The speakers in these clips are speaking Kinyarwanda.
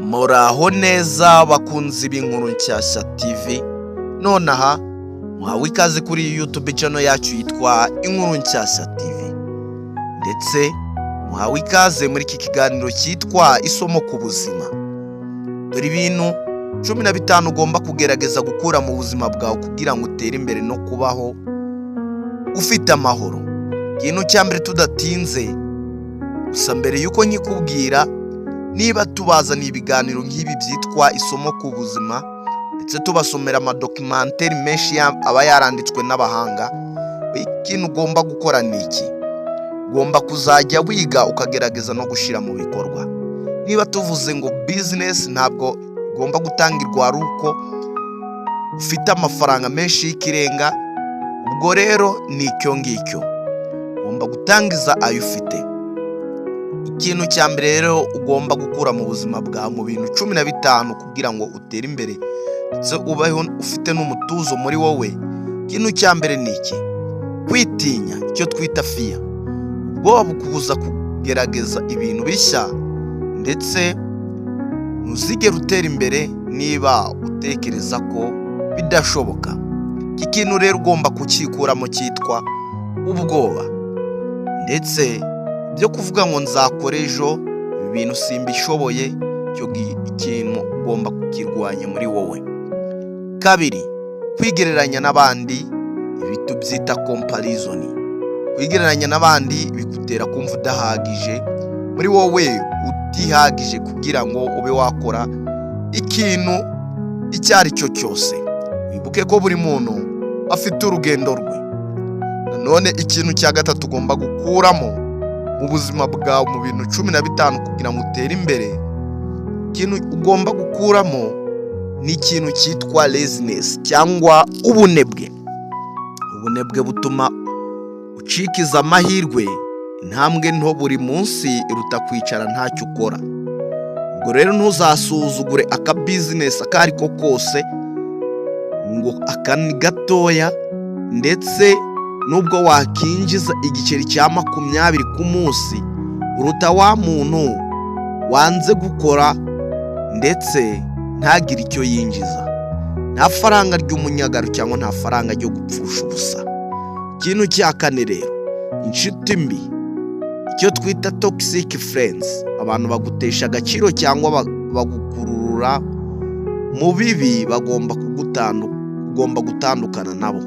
Muraho neza bakunzi b'inkuru nshyashya TV. Nonaha muhawe ikaze kuri YouTube channel yacu yitwa Inkuru Nshyashya TV. Ndetse muhawe ikaze muri iki kiganiro cyitwa Isomo ku buzima. Dore ibintu 15 ugomba kugerageza gukura mu buzima bwawe kugira ngo utere imbere no kubaho ufite amahoro. Ikintu cya mbere tudatinze, gusa mbere yuko nkikubwira, niba tubazaniye ibiganiro nk'ibi byitwa Isomo ku buzima ndetse tubasomera amadocumentary menshi aba yaranditswe n'abahanga, ikintu ugomba gukora ni iki: ugomba kuzajya wiga ukagerageza no gushira mu bikorwa. Niba tuvuze ngo business, ntabwo ugomba gutangirwa ari uko ufite amafaranga menshi y'ikirenga, ubwo rero ni icyo ngicyo ugomba gutangiza ayo ufite. Ikintu cya mbere rero ugomba gukura mu buzima bwawe mu bintu 15 kugira ngo utere imbere ndetse ubaho ufite n'umutuzo muri wowe. Ikintu cya mbere ni iki: kwitinya, icyo twita fear. Ubwoba bukubuza kugerageza ibintu bishya ndetse ntuzigere utera imbere niba utekereza ko bidashoboka. Iki kintu rero ugomba kukikuramo cyitwa ubwoba, ndetse byo kuvuga ngo nzakora ejo ibintu simbishoboye, cyo ikintu ugomba kukirwanya muri wowe. Kabiri, kwigereranya n'abandi, ibi tubyita comparison. Kwigereranya n'abandi bigutera kumva udahagije muri wowe, utihagije kugira ngo ube wakora ikintu icyo ari cyo cyose. Wibuke ko buri muntu afite urugendo rwe. Nanone ikintu cya gatatu ugomba gukuramo mu buzima bwawe mu bintu 15 kugira ngo utere imbere, ikintu ugomba gukuramo ni ikintu cyitwa laziness cyangwa ubunebwe. Ubunebwe butuma ucikiza amahirwe. Intambwe nto buri munsi iruta kwicara ntacyo ukora. Ubwo rero ntuzasuzugure aka business akari ko kose ngo akani gatoya, ndetse nubwo wakinjiza igiceri cya 20 ku munsi, uruta wa muntu wanze gukora ndetse ntagire icyo yinjiza. Nta faranga ry'umunyagaro cyangwa nta faranga ryo gupfusha ubusa. Ikintu cya kane rero, inshuti mbi, icyo twita toxic friends. Abantu bagutesha agaciro cyangwa bagukurura mu bibi, ugomba gutandukana nabo.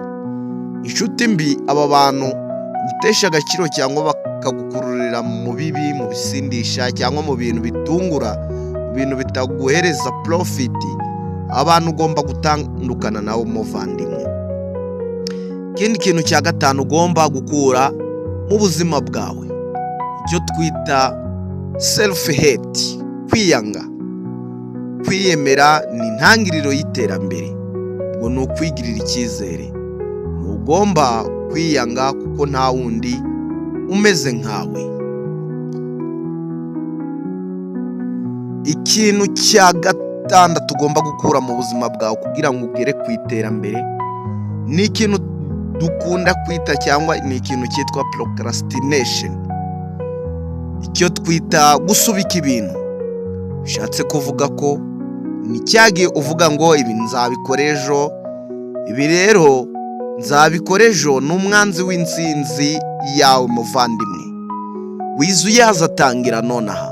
Inshuti mbi, aba bantu gutesha agaciro cyangwa bakagukururira mu bibi, mu bisindisha cyangwa mu bintu bitungura, ibintu bitaguhereza profit, abantu ugomba gutandukana nabo muvandimwe. Ikindi kintu cya gatanu ugomba gukura mu buzima bwawe, icyo twita self hate, kwiyanga. Kwiyemera ni intangiriro y'iterambere. Ubwo ni ukwigirira icyizere. Ugomba kwiyanga kuko nta wundi umeze nkawe. Ikintu cya gatandatu ugomba gukura mu buzima bwawe kugira ngo ugere ku iterambere ni ikintu dukunda kwita cyangwa ni ikintu cyitwa procrastination. Icyo twita gusubika ibintu. Bishatse kuvuga ko ni cyagiye uvuga ngo ibi nzabikora ejo, ibi rero nzabikora ejo, n'umwanzi w'insinzi yawe muvandimwe. Wizuye azatangira nonaha.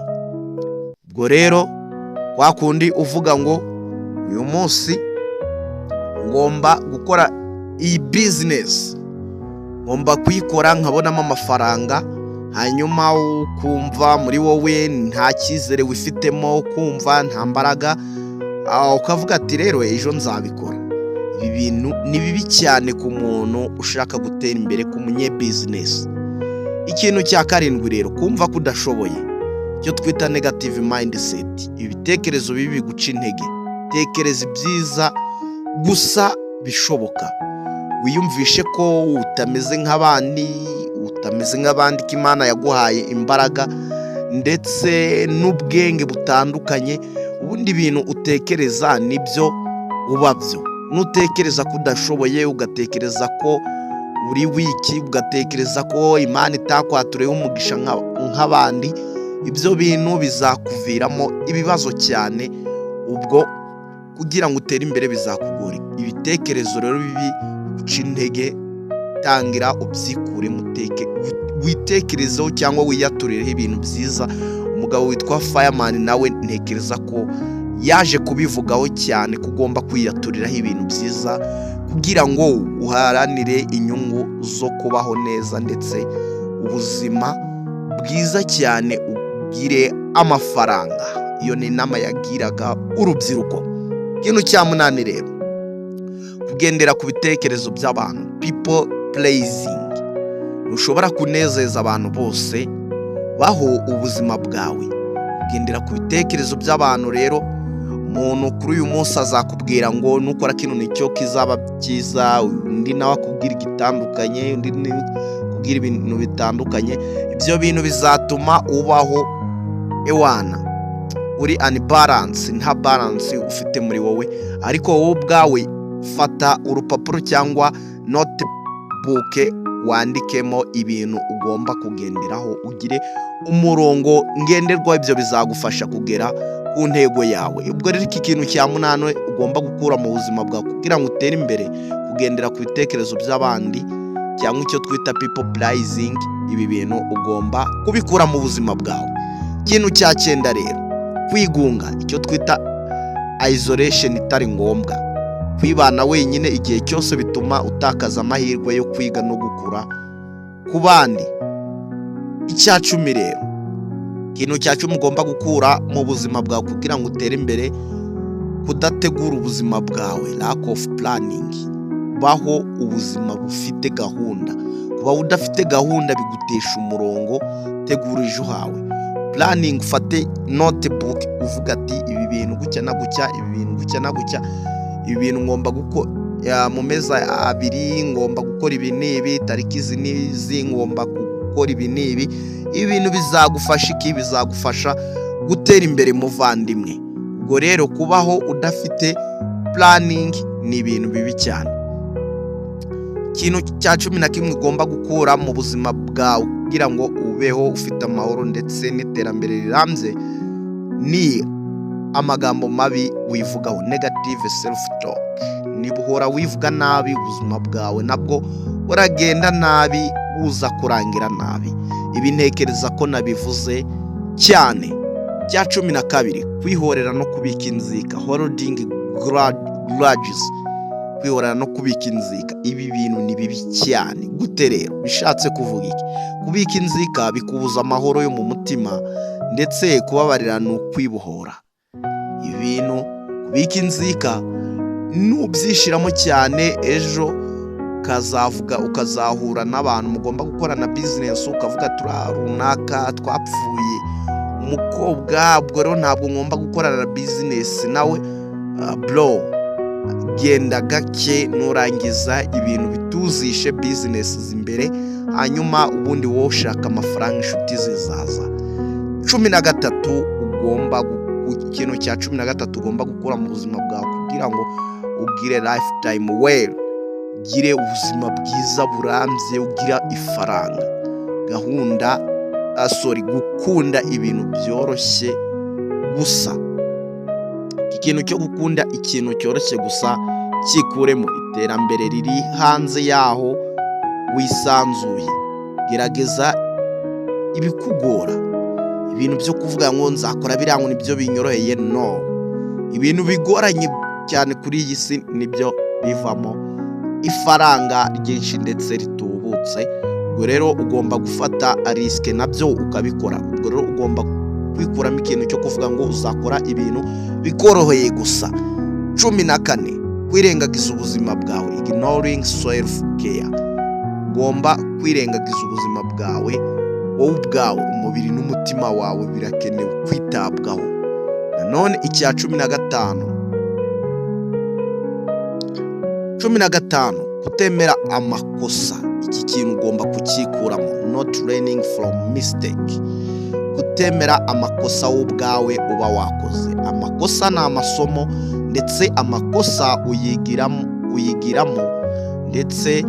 Ubwo rero kwa kundi uvuga ngo uyu munsi ngomba gukora iyi business, ngomba kuyikora nkabonamo amafaranga, hanyuma ukumva muri wowe nta cyizere wifitemo, kumva nta mbaraga, ukavuga ati rero ejo nzabikora. Ibi bintu ni bibi cyane ku muntu ushaka gutera imbere, ku munye business. Ikintu cya karindwi rero, kumva ko udashoboye, icyo twita negative mindset. Ibitekerezo bibi biguca intege. Tekereza ibyiza gusa bishoboka. Wiyumvishe ko utameze nk'abandi, ko Imana yaguhaye imbaraga ndetse n'ubwenge butandukanye. Ubundi ibintu utekereza nibyo uba byo. Nutekereza ko udashoboye, ugatekereza ko uri wiki, ugatekereza ko Imana itakwatureye umugisha nk'abandi, ibyo bintu bizakuviramo ibibazo cyane. Ubwo kugira ngo utere imbere bizakugora. Ibitekerezo rero bibi uca intege, tangira ubyikure, witekerezeho cyangwa wiyaturireho ibintu byiza. Umugabo witwa Fireman nawe ntekereza ko yaje kubivugaho cyane ko ugomba kwiyaturiraho ibintu byiza kugira ngo uharanire inyungu zo kubaho neza ndetse ubuzima bwiza cyane, ugire amafaranga. Iyo ni inama yagiraga urubyiruko. Ikintu cya 8 rero, kugendera ku bitekerezo by'abantu, people pleasing. Ushobora kunezeza abantu bose, baho ubuzima bwawe. Kugendera ku bitekerezo by'abantu rero, umuntu kuri uyu munsi azakubwira ngo nukora kino nicyo kizaba cyiza, undi nawe akubwira igitandukanye, undi kubwira ibintu bitandukanye. Ibyo bintu bizatuma ubaho ewana uri unbalance, nta balance ufite muri wowe. Ariko wowe ubwawe fata urupapuro cyangwa notebook wandikemo ibintu ugomba kugenderaho, ugire umurongo ngenderwa. Ibyo bizagufasha kugera ku ntego yawe. Ubwo rero iki kintu cya 8 ugomba gukura mu buzima bwawe kugira ngo utere imbere, kugendera ku bitekerezo by'abandi cyangwa icyo twita people pleasing. Ibi bintu ugomba kubikura mu buzima bwawe. Ikintu cya 9 rero, kwigunga, icyo twita isolation itari ngombwa. Kwibana wenyine igihe cyose bituma utakaza amahirwe yo kwiga no gukura ku bandi. Icya 10 rero, ikintu cya 10 ugomba gukura mu buzima bwawe kugira ngo utere imbere, kudategura ubuzima bwawe, lack of planning. Baho ubuzima bufite gahunda. Kuba udafite gahunda bigutesha umurongo. Tegura ejo hawe, planning. Ufate notebook uvuga ati ibi bintu gutya na gutya, ibi bintu gutya na gutya, ibi bintu ngomba gukora mu meza 2, ngomba gukora ibi n'ibi, tariki izi ngomba gukora ibi n'ibi. Ibi bintu bizagufasha iki? Bizagufasha gutera imbere muvandimwe. Ubwo rero kubaho udafite planning ni ibintu bibi cyane. Ikintu cya 11 ugomba gukura mu buzima bwawe kugira ngo ubeho ufite amahoro ndetse n'iterambere rirambye ni amagambo mabi wivugaho, negative self talk. Niba uhora wivuga nabi, ubuzima bwawe nabwo buragenda nabi, buza kurangira nabi. Ibi ntekereza ko nabivuze cyane. Cya 12, kwihorera no kubika inzika, holding grudges. Kwihorera no kubika inzika, ibi bintu ni bibi cyane. Gute rero? Bishatse kuvuga iki? Kubika inzika bikubuza amahoro yo mu mutima ndetse kubabarira no kwibohora. Ibintu kubika inzika nubyishiramo cyane, ejo ukazahura n'abantu mugomba gukorana business, ukavuga runaka twapfuye umukobwa, ubwo rero ntabwo ngomba gukorana business nawe. Bro, genda gake nurangiza ibintu bituzishe business imbere, hanyuma ubundi wowe ushaka amafaranga, inshuti zizaza. 13 ugomba ikintu cya 13 ugomba gukora mu buzima bwawe kugira ngo ugire lifetime well, ugire ubuzima bwiza burambye, ugira ifaranga. Gukunda ibintu byoroshye gusa. Ikintu cyo gukunda ikintu cyoroshye gusa kikuremo iterambere riri hanze yaho wisanzuye. Gerageza ibikugora. Ibintu byo kuvuga ngo nzakora birango nibyo binyoroheye, no. Ibintu bigoranye cyane kuri iyi si nibyo bivamo ifaranga ryinshi ndetse ritubutse. Ubwo rero ugomba gufata risk nabyo ukabikora. Ubwo rero ugomba kwikuramo ikintu cyo kuvuga ngo uzakora ibintu bikoroheye gusa. 14, kwirengagiza ubuzima bwawe, ignoring self care. Ugomba kwirengagiza ubuzima bwawe. Wowe ubwawe, umubiri n'umutima wawe birakenewe kwitabwaho. Nanone icya 15, kutemera amakosa. Iki kintu ugomba kukikuramo, not learning from mistake. Kutemera amakosa wowe ubwawe uba wakoze. Amakosa ni amasomo ndetse amakosa uyigiramo ndetse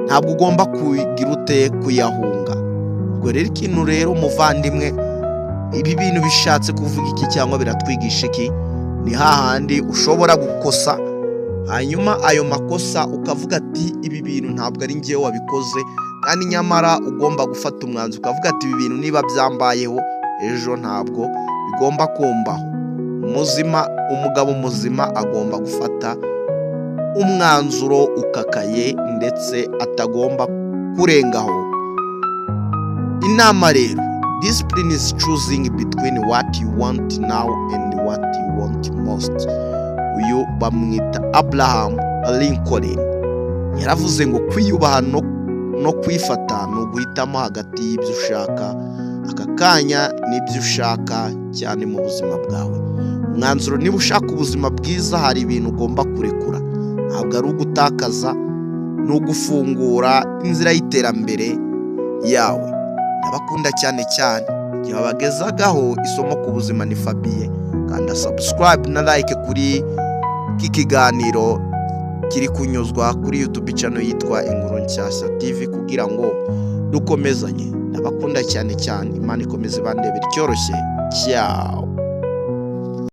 ntabwo ugomba kugira ute kuyahunga. Ubwo rero ikintu rero muvandimwe ibi bintu bishatse kuvuga iki cyangwa biratwigisha iki? Ni hahandi ushobora gukosa hanyuma ayo makosa ukavuga ati ibi bintu ntabwo ari njyewe wabikoze, kandi nyamara ugomba gufata umwanzuro ukavuga ati ibi bintu niba byambayeho ejo ntabwo bigomba kumbaho. Umugabo muzima agomba gufata umwanzuro ukakaye ndetse atagomba kurengaho. Inama rero, discipline is choosing between what you want now and what you want most. Uyu bamwita Abraham Lincoln, yaravuze ngo kwiyubaha no kwifata ni uguhitamo hagati y'ibyo ushaka aka kanya n'ibyo ushaka cyane mu buzima bwawe. Umwanzuro, niba ushaka ubuzima bwiza hari ibintu ugomba kurekura, ntabwo ari ugutakaza, ni ugufungura inzira y'iterambere yawe. Ndabakunda cyane cyane, igihe babagezagaho isomo ku buzima ni Fabien, kanda subscribe na like kuri iki kiganiro kiri kunyuzwa kuri YouTube channel yitwa Inkuru Nshyashya TV kugira ngo dukomezanye. Ndabakunda cyane cyane, Imana ikomeze bandebera cyoroshye. Ciao.